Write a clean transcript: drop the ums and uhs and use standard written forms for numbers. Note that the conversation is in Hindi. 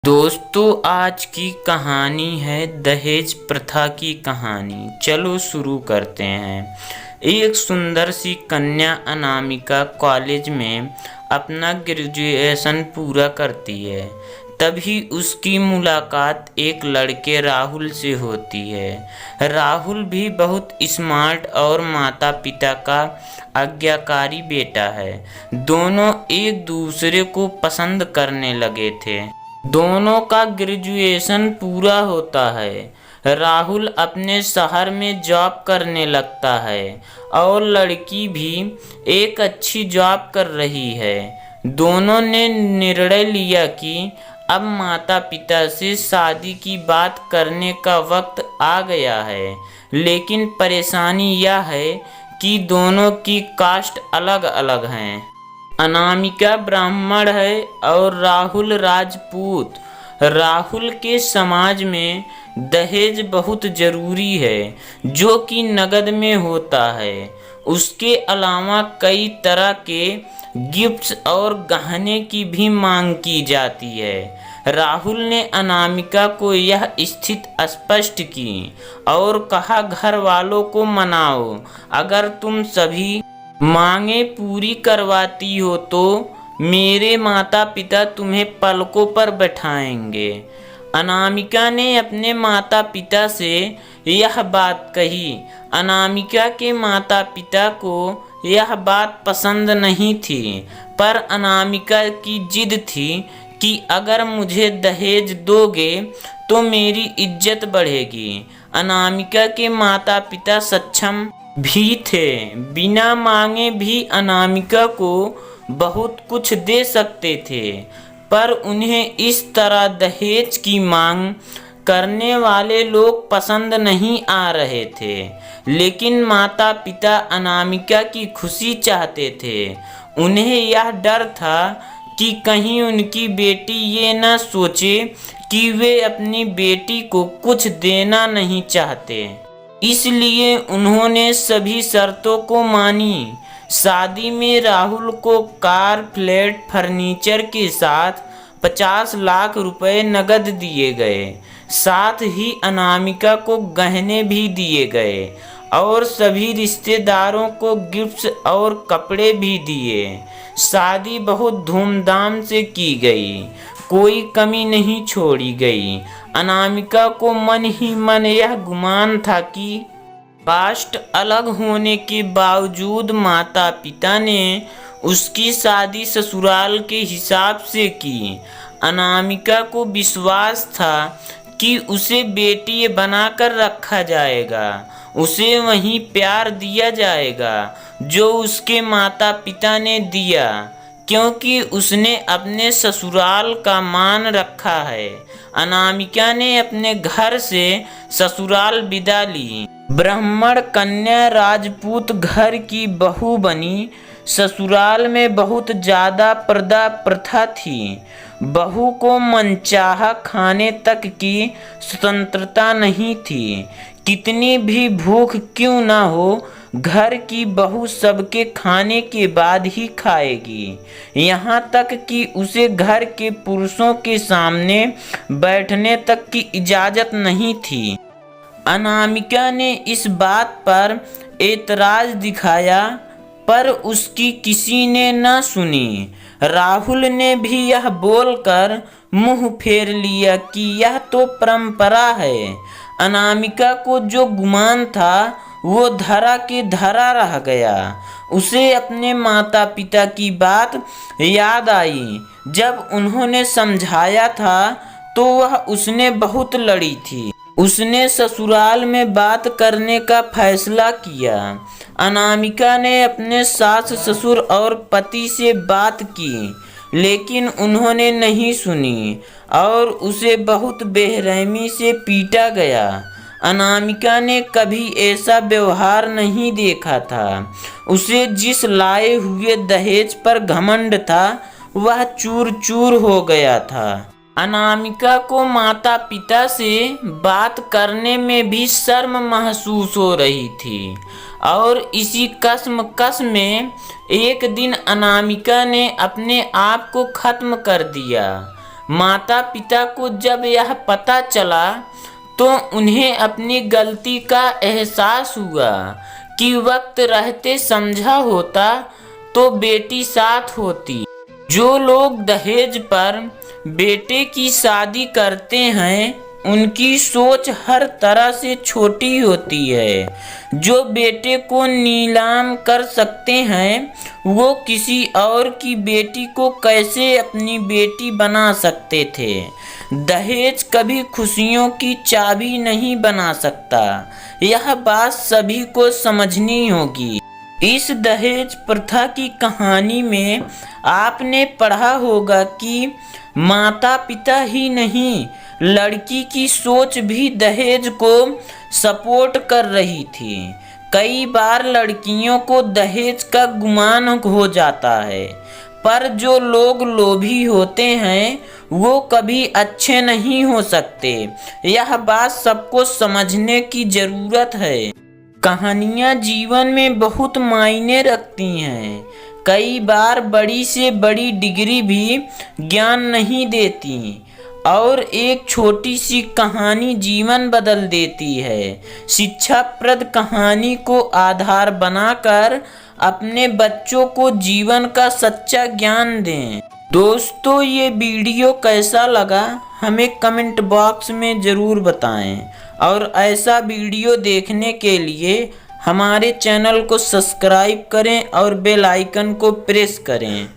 दोस्तों, आज की कहानी है दहेज प्रथा की कहानी। चलो शुरू करते हैं। एक सुंदर सी कन्या अनामिका कॉलेज में अपना ग्रेजुएशन पूरा करती है। तभी उसकी मुलाकात एक लड़के राहुल से होती है। राहुल भी बहुत स्मार्ट और माता पिता का आज्ञाकारी बेटा है। दोनों एक दूसरे को पसंद करने लगे थे। दोनों का ग्रेजुएशन पूरा होता है। राहुल अपने शहर में जॉब करने लगता है और लड़की भी एक अच्छी जॉब कर रही है। दोनों ने निर्णय लिया कि अब माता पिता से शादी की बात करने का वक्त आ गया है। लेकिन परेशानी यह है कि दोनों की कास्ट अलग अलग हैं। अनामिका ब्राह्मण है और राहुल राजपूत। राहुल के समाज में दहेज बहुत जरूरी है, जो कि नगद में होता है। उसके अलावा कई तरह के गिफ्ट्स और गहने की भी मांग की जाती है। राहुल ने अनामिका को यह स्थिति स्पष्ट की और कहा, घर वालों को मनाओ। अगर तुम सभी मांगे पूरी करवाती हो तो मेरे माता पिता तुम्हें पलकों पर बैठाएंगे। अनामिका ने अपने माता पिता से यह बात कही। अनामिका के माता पिता को यह बात पसंद नहीं थी, पर अनामिका की जिद थी कि अगर मुझे दहेज दोगे तो मेरी इज्जत बढ़ेगी। अनामिका के माता पिता सक्षम भी थे। बिना मांगे भी अनामिका को बहुत कुछ दे सकते थे, पर उन्हें इस तरह दहेज की मांग करने वाले लोग पसंद नहीं आ रहे थे। लेकिन माता पिता अनामिका की खुशी चाहते थे। उन्हें यह डर था कि कहीं उनकी बेटी ये न सोचे कि वे अपनी बेटी को कुछ देना नहीं चाहते। इसलिए उन्होंने सभी शर्तों को मानी। शादी में राहुल को कार, फ्लैट, फर्नीचर के साथ 50 लाख रुपए नगद दिए गए। साथ ही अनामिका को गहने भी दिए गए और सभी रिश्तेदारों को गिफ्ट्स और कपड़े भी दिए। शादी बहुत धूमधाम से की गई, कोई कमी नहीं छोड़ी गई। अनामिका को मन ही मन यह गुमान था कि कास्ट अलग होने के बावजूद माता पिता ने उसकी शादी ससुराल के हिसाब से की। अनामिका को विश्वास था कि उसे बेटी बनाकर रखा जाएगा, उसे वही प्यार दिया जाएगा जो उसके माता पिता ने दिया, क्योंकि उसने अपने ससुराल का मान रखा है। अनामिका ने अपने घर से ससुराल विदा ली। ब्राह्मण कन्या राजपूत घर की बहू बनी। ससुराल में बहुत ज्यादा पर्दा प्रथा थी। बहू को मनचाहा खाने तक की स्वतंत्रता नहीं थी। कितनी भी भूख क्यों ना हो, घर की बहू सबके खाने के बाद ही खाएगी। यहाँ तक कि उसे घर के पुरुषों के सामने बैठने तक की इजाजत नहीं थी। अनामिका ने इस बात पर एतराज दिखाया, पर उसकी किसी ने न सुनी। राहुल ने भी यह बोलकर मुंह फेर लिया कि यह तो परंपरा है। अनामिका को जो गुमान था वो धरा के धरा रह गया। उसे अपने माता पिता की बात याद आई। जब उन्होंने समझाया था तो वह उसने बहुत लड़ी थी। उसने ससुराल में बात करने का फैसला किया। अनामिका ने अपने सास ससुर और पति से बात की, लेकिन उन्होंने नहीं सुनी और उसे बहुत बेरहमी से पीटा गया। अनामिका ने कभी ऐसा व्यवहार नहीं देखा था। उसे जिस लाए हुए दहेज पर घमंड था वह चूर चूर हो गया था। अनामिका को माता पिता से बात करने में भी शर्म महसूस हो रही थी और इसी कश्मकश में एक दिन अनामिका ने अपने आप को खत्म कर दिया। माता पिता को जब यह पता चला तो उन्हें अपनी गलती का एहसास हुआ कि वक्त रहते समझा होता तो बेटी साथ होती। जो लोग दहेज पर बेटे की शादी करते हैं उनकी सोच हर तरह से छोटी होती है। जो बेटे को नीलाम कर सकते हैं वो किसी और की बेटी को कैसे अपनी बेटी बना सकते थे। दहेज कभी खुशियों की चाबी नहीं बना सकता, यह बात सभी को समझनी होगी। इस दहेज प्रथा की कहानी में आपने पढ़ा होगा कि माता पिता ही नहीं, लड़की की सोच भी दहेज को सपोर्ट कर रही थी। कई बार लड़कियों को दहेज का गुमान हो जाता है, पर जो लोग लोभी होते हैं वो कभी अच्छे नहीं हो सकते। यह बात सबको समझने की जरूरत है। कहानियाँ जीवन में बहुत मायने रखती हैं। कई बार बड़ी से बड़ी डिग्री भी ज्ञान नहीं देती और एक छोटी सी कहानी जीवन बदल देती है। शिक्षाप्रद कहानी को आधार बनाकर अपने बच्चों को जीवन का सच्चा ज्ञान दें। दोस्तों, ये वीडियो कैसा लगा हमें कमेंट बॉक्स में ज़रूर बताएं और ऐसा वीडियो देखने के लिए हमारे चैनल को सब्सक्राइब करें और बेल आइकन को प्रेस करें।